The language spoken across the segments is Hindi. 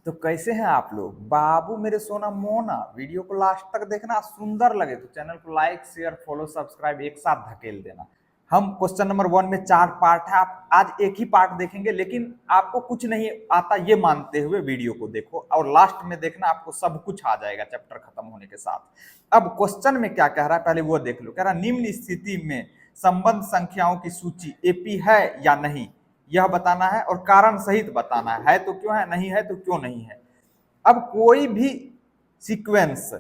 तो कैसे हैं आप लोग? बाबू मेरे सोना मोना, वीडियो को लास्ट तक देखना, सुंदर लगे तो चैनल को लाइक शेयर फॉलो सब्सक्राइब एक साथ धकेल देना। हम क्वेश्चन नंबर 1 में 4 पार्ट है, आप आज एक ही पार्ट देखेंगे, लेकिन आपको कुछ नहीं आता ये मानते हुए वीडियो को देखो और लास्ट में देखना, आपको सब कुछ आ जाएगा चैप्टर खत्म होने के साथ। अब क्वेश्चन में क्या कह रहा है पहले वो देख लो। कह रहा निम्न स्थिति में संबंध संख्याओं की सूची एपी है या नहीं यह बताना है और कारण सहित बताना है तो क्यों है, नहीं है तो क्यों नहीं है। अब कोई भी सीक्वेंस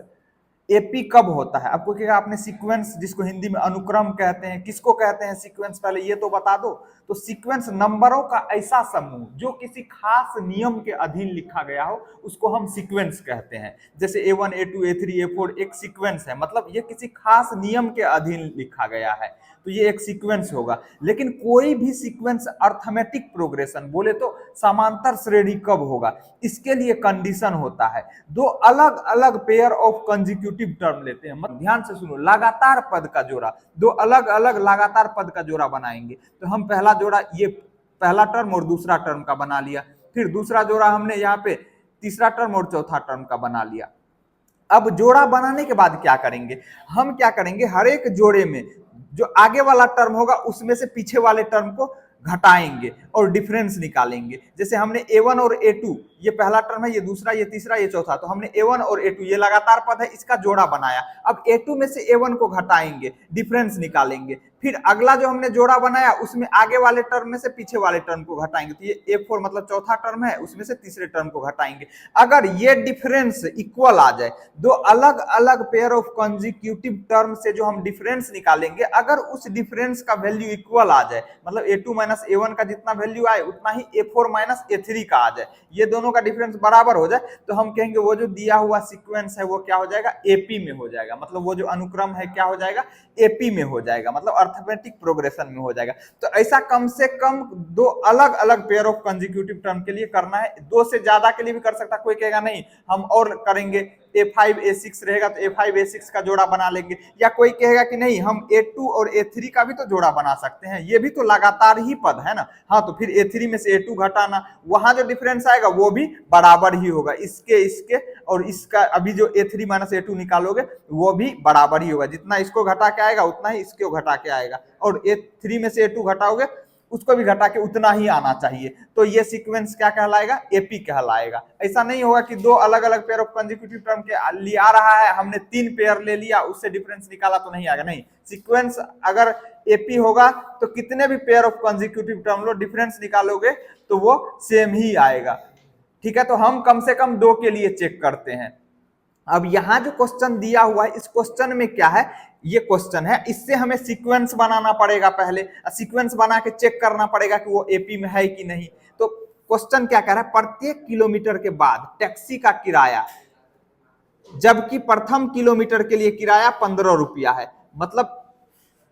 एपी कब होता है? आपको कहेगा आपने सीक्वेंस, जिसको हिंदी में अनुक्रम कहते हैं, किसको कहते हैं सीक्वेंस, पहले ये तो बता दो। तो सीक्वेंस नंबरों का ऐसा समूह जो किसी खास नियम के अधीन लिखा गया हो उसको हम सीक्वेंस कहते हैं। जैसे A1 A2 A3 A4 एक सीक्वेंस है, मतलब ये किसी खास नियम के अधीन लिखा गया है, तो ये एक सीक्वेंस होगा। लेकिन कोई भी सीक्वेंस अर्थमेटिक प्रोग्रेशन बोले तो समांतर श्रेणी कब होगा, इसके लिए कंडीशन होता है। दो अलग अलग पेयर ऑफ कंजिक्यूटिव टर्म लेते हैं, मतलब ध्यान से सुनो, लगातार पद का जोड़ा, दो अलग अलग लगातार पद का जोड़ा बनाएंगे। तो हम पहला जोड़ा ये पहला टर्म और दूसरा टर्म का बना लिया, फिर दूसरा जोड़ा हमने यहाँ पे तीसरा टर्म और चौथा टर्म का बना लिया। अब जोड़ा बनाने के बाद क्या करेंगे, हम क्या करेंगे, हर एक जोड़े में जो आगे वाला टर्म होगा उसमें से पीछे वाले टर्म को घटाएंगे और डिफरेंस निकालेंगे। जैसे हमने A1 और A2, ये पहला टर्म है, ये दूसरा, ये तीसरा, ये चौथा, तो हमने A1 और A2 ये लगातार पद है, इसका जोड़ा बनाया। अब A2 में से A1 को घटाएंगे, डिफरेंस निकालेंगे, फिर अगला जो हमने जोड़ा बनाया उसमें आगे वाले टर्म में से पीछे वाले टर्म को घटाएंगे। तो ये A4 मतलब चौथा टर्म है, उसमें से तीसरे टर्म को घटाएंगे। अगर ये डिफरेंस इक्वल आ जाए, दो अलग अलग पेयर ऑफ कंजिक्यूटिव टर्म से जो हम डिफरेंस निकालेंगे, अगर उस डिफरेंस का वैल्यू इक्वल आ जाए, मतलब A2 माइनस A1 का जितना वैल्यू आए उतना ही A4 माइनस A3 का आ जाए, ये दोनों का डिफरेंस बराबर हो जाए, तो हम कहेंगे वो जो दिया हुआ सीक्वेंस है वो क्या हो जाएगा, एपी में हो जाएगा। मतलब वो जो अनुक्रम है क्या हो जाएगा, एपी में हो जाएगा, मतलब अर्थमेटिक प्रोग्रेशन में हो जाएगा। तो ऐसा कम से कम दो अलग अलग पेयर ऑफ कंजिक्यूटिव टर्म के लिए करना है। दो से ज्यादा के लिए भी कर सकता, कोई कहेगा नहीं हम और करेंगे, A5 A6 रहेगा तो A5 A6 का जोड़ा बना लेंगे, या कोई कहेगा कि नहीं हम A2 और A3 का भी तो जोड़ा बना सकते हैं, ये भी तो लगातार ही पद है ना। हाँ, तो फिर A3 में से A2 घटाना, वहां जो डिफरेंस आएगा वो भी बराबर ही होगा, इसके और इसका। अभी जो A3 माइनस A2 निकालोगे वो भी बराबर ही होगा, जितना इसको घटा के आएगा उतना ही इसको घटा के आएगा, और A3 में से A2 घटाओगे उसको भी घटा के उतना ही आना चाहिए। तो ये सीक्वेंस क्या कहलाएगा, एपी कहलाएगा। ऐसा नहीं होगा कि दो अलग अलग पेयर ऑफ कंजिक्यूटिव टर्म के लिए आ रहा है, हमने 3 पेयर ले लिया उससे डिफरेंस निकाला तो नहीं आएगा। नहीं, सीक्वेंस अगर एपी होगा तो कितने भी pair of consecutive term low, difference निकालोगे तो वो सेम ही आएगा। ठीक है, तो हम कम से कम 2 के लिए चेक करते हैं। अब यहां जो क्वेश्चन दिया हुआ है, इस क्वेश्चन में क्या है, ये क्वेश्चन है, इससे हमें सीक्वेंस बनाना पड़ेगा पहले, सीक्वेंस बना के चेक करना पड़ेगा कि वो एपी में है कि नहीं। तो क्वेश्चन क्या कह रहा है, प्रत्येक किलोमीटर के बाद टैक्सी का किराया, जबकि प्रथम किलोमीटर के लिए किराया 15 रुपया है, मतलब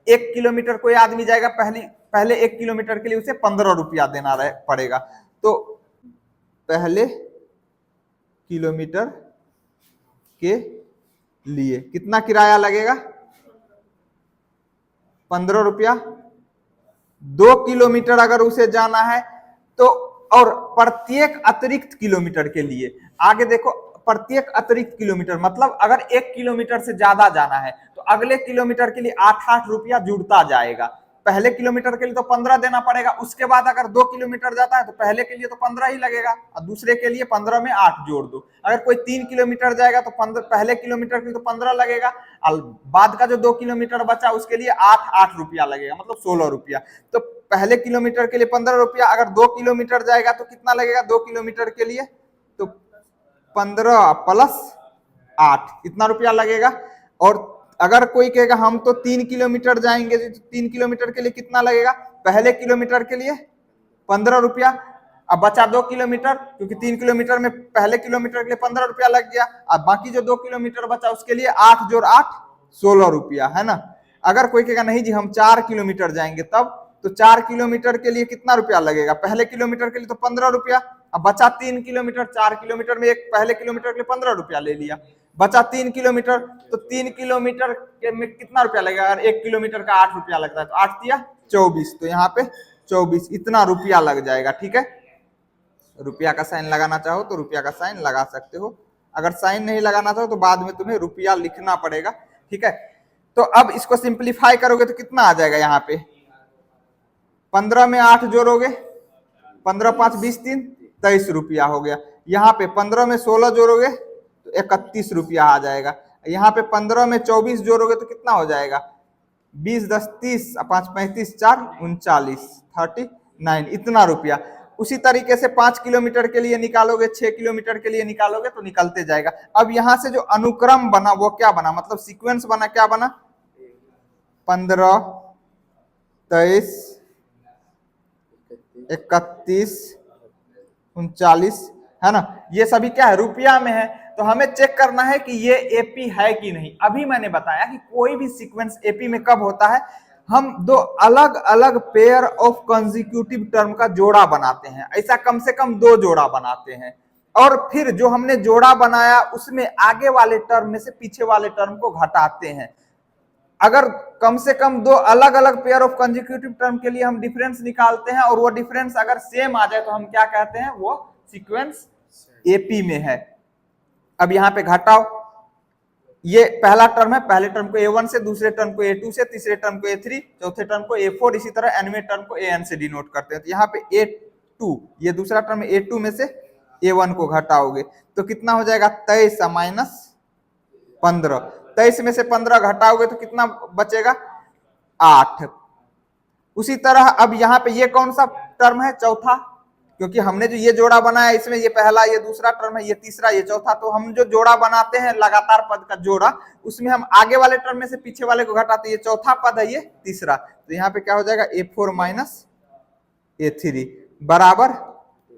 1 किलोमीटर कोई आदमी जाएगा, पहले 1 किलोमीटर के लिए उसे 15 रुपया देना पड़ेगा। तो पहले किलोमीटर के लिए कितना किराया लगेगा, 15 रुपया। 2 किलोमीटर अगर उसे जाना है तो, और प्रत्येक अतिरिक्त किलोमीटर के लिए, आगे देखो, प्रत्येक अतिरिक्त किलोमीटर मतलब अगर 1 किलोमीटर से ज्यादा जाना है तो अगले किलोमीटर के लिए 8-8 रुपया जुड़ता जाएगा। पहले किलोमीटर के लिए तो 15 देना पड़ेगा, उसके बाद अगर 2 किलोमीटर जाता है तो पहले के लिए तो 15 ही लगेगा और दूसरे के लिए 15 में 8 जोड़ दो। अगर कोई 3 किलोमीटर जाएगा तो पहले किलोमीटर के लिए तो 15 लगेगा और बाद का जो 2 किलोमीटर बचा उसके लिए 8-8 रुपया लगेगा, मतलब 16 रुपया। तो पहले किलोमीटर के लिए 15 रुपया, अगर 2 किलोमीटर जाएगा तो कितना लगेगा, 2 किलोमीटर के लिए तो 15 प्लस 8 कितना रुपया लगेगा। और अगर कोई कहेगा हम तो 3 किलोमीटर जाएंगे तो 3 किलोमीटर के लिए कितना लगेगा, पहले किलोमीटर के लिए 15 रुपया, अब बचा 2 किलोमीटर, क्योंकि 3 किलोमीटर में पहले किलोमीटर के लिए 15 रुपया लग गया, अब बाकी जो 2 किलोमीटर बचा उसके लिए 8 जोड़ 8 16 रुपया है ना। अगर कोई कहेगा नहीं जी हम 4 किलोमीटर जाएंगे तब, तो 4 किलोमीटर के लिए कितना रुपया लगेगा, पहले किलोमीटर के लिए तो 15 रुपया, अब बचा 3 किलोमीटर, 4 किलोमीटर में एक पहले किलोमीटर के लिए 15 रुपया ले लिया, बचा 3 किलोमीटर, तो 3 किलोमीटर के में कितना रुपया लगेगा, अगर 1 किलोमीटर का 8 रुपया लगता है तो 8 दिया 24, तो यहाँ पे 24 इतना रुपया लग जाएगा। ठीक है, रुपया का साइन लगाना चाहो तो रुपया का साइन लगा सकते हो, अगर साइन नहीं लगाना चाहो तो बाद में तुम्हें रुपया लिखना पड़ेगा। ठीक है, तो अब इसको सिंप्लीफाई करोगे तो कितना आ जाएगा, यहाँ पे 15 में 8 जोड़ोगे, 15 5 20 3 23 रुपया हो गया। यहाँ पे 15 में 16 जोड़ोगे तो 31 रुपया आ जाएगा। यहाँ पे 15 में 24 जोड़ोगे तो कितना हो जाएगा, 20 10 30 5 35 4 39 39, इतना रुपया। उसी तरीके से 5 किलोमीटर के लिए निकालोगे, 6 किलोमीटर के लिए निकालोगे तो निकलते जाएगा। अब यहाँ से जो अनुक्रम बना वो क्या बना, मतलब सीक्वेंस बना, क्या बना, 15 23 31 39, है ना, ये सभी क्या है, रुपया में है। तो हमें चेक करना है कि ये एपी है कि नहीं। अभी मैंने बताया कि कोई भी सीक्वेंस एपी में कब होता है, हम दो अलग अलग पेयर ऑफ कंसेक्यूटिव टर्म का जोड़ा बनाते हैं, ऐसा कम से कम 2 जोड़ा बनाते हैं, और फिर जो हमने जोड़ा बनाया उसमें आगे वाले टर्म में से पीछे वाले टर्म को घटाते हैं। अगर कम से कम 2 अलग अलग पेयर ऑफ कंसेक्यूटिव टर्म के लिए हम डिफरेंस निकालते हैं और वो डिफरेंस अगर सेम आ जाए तो हम क्या कहते हैं, वो सीक्वेंस एपी में है। अब यहां पे घटाओ, ये पहला टर्म है, पहले टर्म को A1 से, दूसरे टर्म को A2 से, तीसरे टर्म को A3, चौथे टर्म को A4, इसी तरह nवें टर्म को AN से डिनोट करते हैं। तो यहाँ पे A2, ये दूसरा टर्म है, A2 में से A1 को घटाओगे तो कितना हो जाएगा, 23 माइनस 15, 23 में से 15 घटाओगे तो कितना बचेगा, 8। उसी तरह अब यहाँ पे ये कौन सा टर्म है, चौथा, क्योंकि हमने जो ये जोड़ा बनाया इसमें ये पहला, ये दूसरा टर्म है, ये तीसरा, ये चौथा, तो हम जो जोड़ा बनाते हैं लगातार पद का जोड़ा, उसमें हम आगे वाले टर्म में से पीछे वाले को घटाते हैं, ये चौथा पद है, ये तीसरा। तो यहाँ पे क्या हो जाएगा, A4 माइनस A3 बराबर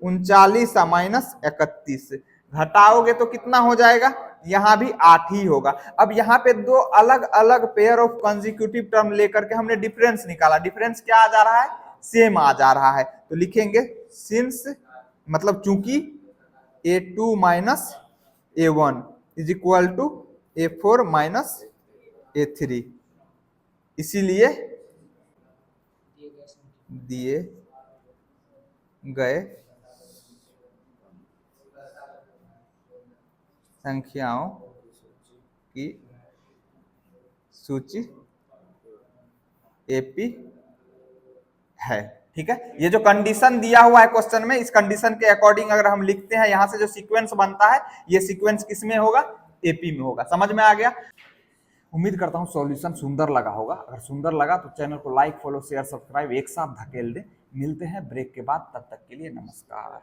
39 माइनस 31, घटाओगे तो कितना हो जाएगा, यहां भी 8 ही होगा। अब यहाँ पे 2 अलग अलग पेयर ऑफ कंसेक्यूटिव टर्म लेकर के हमने डिफरेंस निकाला, डिफरेंस क्या आ जा रहा है, सेम आ जा रहा है। तो लिखेंगे सिंस, मतलब चूंकि A2 minus A1 is equal to A4 minus A3, इसीलिए दिए गए संख्याओं की सूची एपी है। ठीक है, ये जो कंडीशन दिया हुआ है क्वेश्चन में, इस कंडीशन के अकॉर्डिंग अगर हम लिखते हैं, यहां से जो सीक्वेंस बनता है, ये सीक्वेंस किसमें होगा, एपी में होगा। समझ में आ गया। उम्मीद करता हूं सॉल्यूशन सुंदर लगा होगा। अगर सुंदर लगा तो चैनल को लाइक, फॉलो, शेयर, सब्सक्राइब एक साथ धकेल दे। मिलते हैं ब्रेक के बाद, तब तक के लिए नमस्कार।